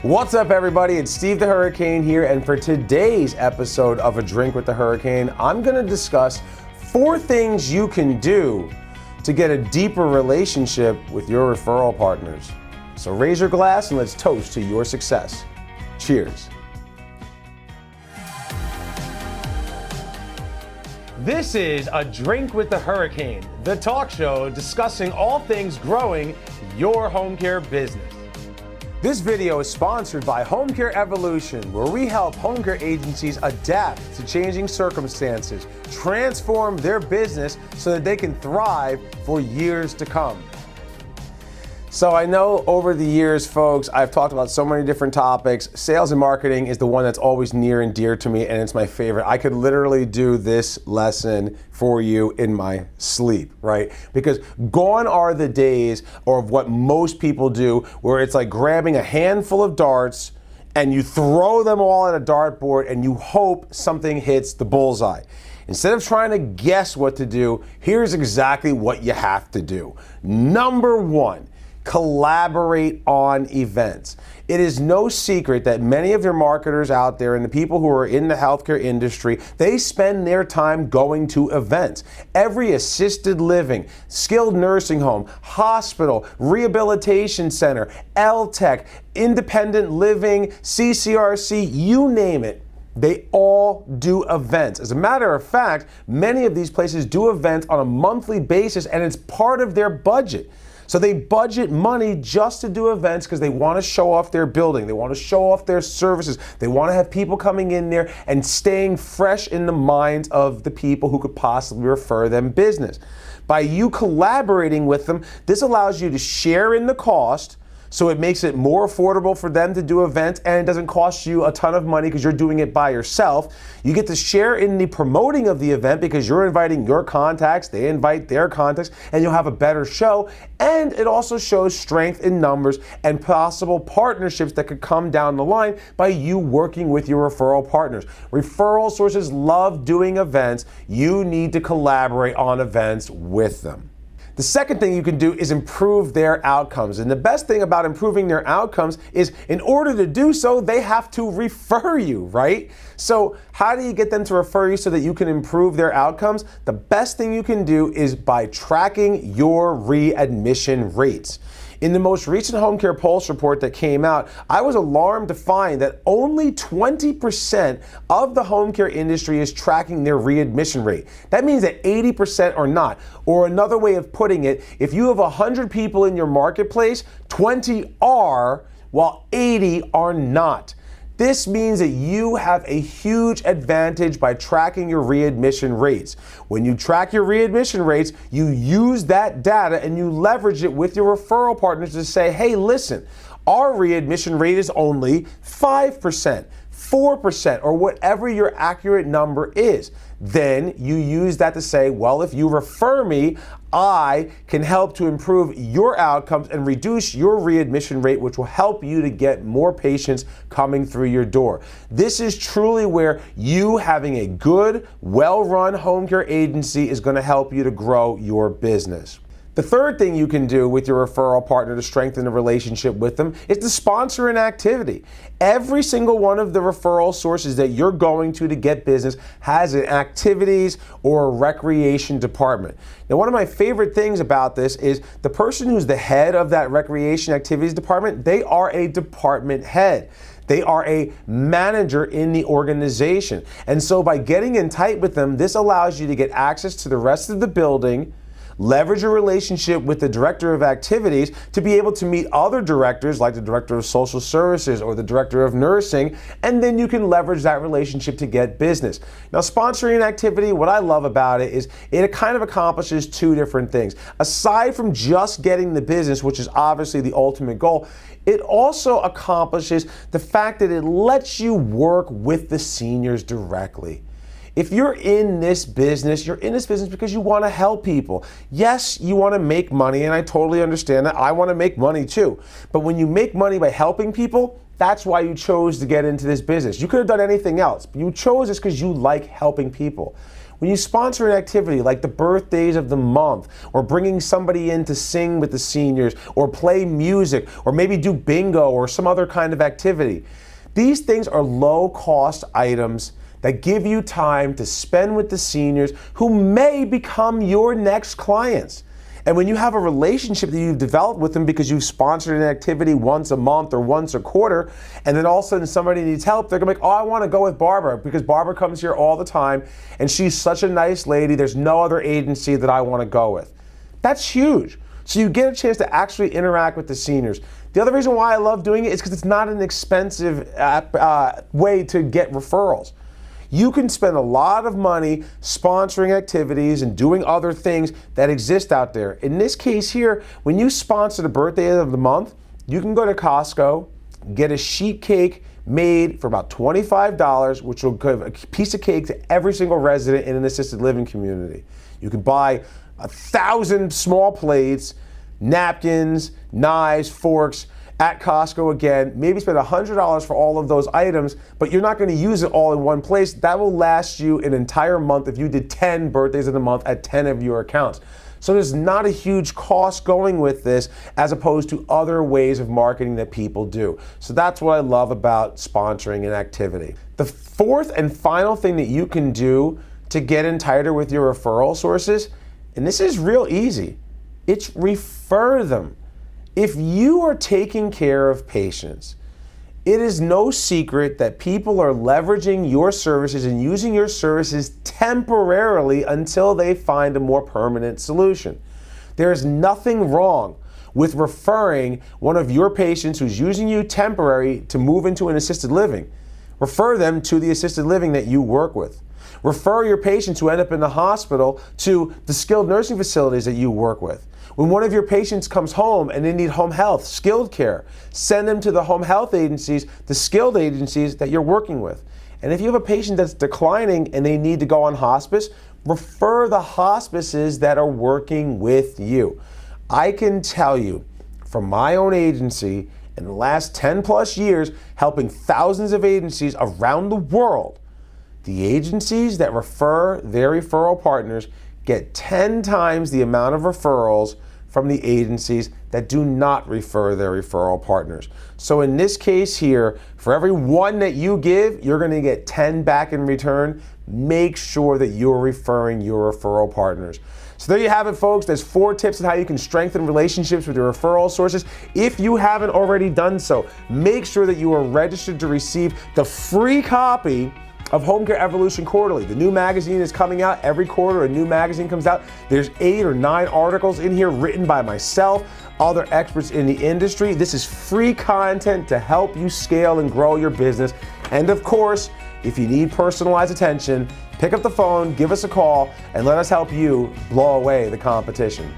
What's up, everybody? It's Steve the Hurricane here, and for today's episode of A Drink with the Hurricane, I'm going to discuss 4 things you can do to get a deeper relationship with your referral partners. So raise your glass and let's toast to your success. Cheers. This is A Drink with the Hurricane, the talk show discussing all things growing your home care business. This video is sponsored by Home Care Evolution, where we help home care agencies adapt to changing circumstances, transform their business so that they can thrive for years to come. So I know over the years, folks, I've talked about so many different topics. Sales and marketing is the one that's always near and dear to me, and it's my favorite. I could literally do this lesson for you in my sleep, right? Because gone are the days of what most people do, where it's like grabbing a handful of darts and you throw them all at a dartboard and you hope something hits the bullseye. Instead of trying to guess what to do, here's exactly what you have to do. Number 1, collaborate on events. It is no secret that many of your marketers out there and the people who are in the healthcare industry, they spend their time going to events. Every assisted living, skilled nursing home, hospital, rehabilitation center, LTech, independent living, CCRC, you name it, they all do events. As a matter of fact, many of these places do events on a monthly basis, and it's part of their budget. So they budget money just to do events because they want to show off their building. They want to show off their services. They want to have people coming in there and staying fresh in the minds of the people who could possibly refer them business. By you collaborating with them, this allows you to share in the cost, so it makes it more affordable for them to do events, and it doesn't cost you a ton of money because you're doing it by yourself. You get to share in the promoting of the event because you're inviting your contacts, they invite their contacts, and you'll have a better show. And it also shows strength in numbers and possible partnerships that could come down the line by you working with your referral partners. Referral sources love doing events. You need to collaborate on events with them. The second thing you can do is improve their outcomes. And the best thing about improving their outcomes is, in order to do so, they have to refer you, right? So how do you get them to refer you so that you can improve their outcomes? The best thing you can do is by tracking your readmission rates. In the most recent Home Care Pulse report that came out, I was alarmed to find that only 20% of the home care industry is tracking their readmission rate. That means that 80% are not. Or another way of putting it, if you have 100 people in your marketplace, 20 are, while 80 are not. This means that you have a huge advantage by tracking your readmission rates. When you track your readmission rates, you use that data and you leverage it with your referral partners to say, hey, listen, our readmission rate is only 5%, 4%, or whatever your accurate number is. Then you use that to say, well, if you refer me, I can help to improve your outcomes and reduce your readmission rate, which will help you to get more patients coming through your door. This is truly where you having a good, well-run home care agency is going to help you to grow your business. The third thing you can do with your referral partner to strengthen the relationship with them is to sponsor an activity. Every single one of the referral sources that you're going to get business has an activities or a recreation department. Now, one of my favorite things about this is the person who's the head of that recreation activities department, they are a department head. They are a manager in the organization. And so by getting in tight with them, this allows you to get access to the rest of the building, leverage a relationship with the director of activities to be able to meet other directors like the director of social services or the director of nursing, and then you can leverage that relationship to get business. Now, sponsoring an activity, what I love about it is it kind of accomplishes 2 different things. Aside from just getting the business, which is obviously the ultimate goal, it also accomplishes the fact that it lets you work with the seniors directly. If you're in this business, you're in this business because you want to help people. Yes, you want to make money, and I totally understand that. I want to make money too. But when you make money by helping people, that's why you chose to get into this business. You could have done anything else, but you chose this because you like helping people. When you sponsor an activity like the birthdays of the month, or bringing somebody in to sing with the seniors, or play music, or maybe do bingo or some other kind of activity, these things are low-cost items that give you time to spend with the seniors who may become your next clients. And when you have a relationship that you've developed with them because you've sponsored an activity once a month or once a quarter, and then all of a sudden somebody needs help, they're gonna be like, oh, I wanna go with Barbara because Barbara comes here all the time and she's such a nice lady, there's no other agency that I wanna go with. That's huge. So you get a chance to actually interact with the seniors. The other reason why I love doing it is because it's not an expensive way to get referrals. You can spend a lot of money sponsoring activities and doing other things that exist out there. In this case here, when you sponsor the birthday of the month, you can go to Costco, get a sheet cake made for about $25, which will give a piece of cake to every single resident in an assisted living community. You can buy 1,000 small plates, napkins, knives, forks, at Costco again, maybe spend $100 for all of those items, but you're not going to use it all in one place. That will last you an entire month if you did 10 birthdays of the month at 10 of your accounts. So there's not a huge cost going with this as opposed to other ways of marketing that people do. So that's what I love about sponsoring an activity. The fourth and final thing that you can do to get in tighter with your referral sources, and this is real easy, it's refer them. If you are taking care of patients, it is no secret that people are leveraging your services and using your services temporarily until they find a more permanent solution. There is nothing wrong with referring one of your patients who's using you temporary to move into an assisted living. Refer them to the assisted living that you work with. Refer your patients who end up in the hospital to the skilled nursing facilities that you work with. When one of your patients comes home and they need home health, skilled care, send them to the home health agencies, the skilled agencies that you're working with. And if you have a patient that's declining and they need to go on hospice, refer the hospices that are working with you. I can tell you from my own agency in the last 10 plus years, helping thousands of agencies around the world, the agencies that refer their referral partners get 10 times the amount of referrals from the agencies that do not refer their referral partners. So in this case here, for every one that you give, you're going to get 10 back in return. Make sure that you're referring your referral partners. So there you have it, folks. There's 4 tips on how you can strengthen relationships with your referral sources. If you haven't already done so, make sure that you are registered to receive the free copy of Home Care Evolution Quarterly. The new magazine is coming out. Every quarter a new magazine comes out. There's 8 or 9 articles in here written by myself, other experts in the industry. This is free content to help you scale and grow your business. And of course, if you need personalized attention, pick up the phone, give us a call, and let us help you blow away the competition.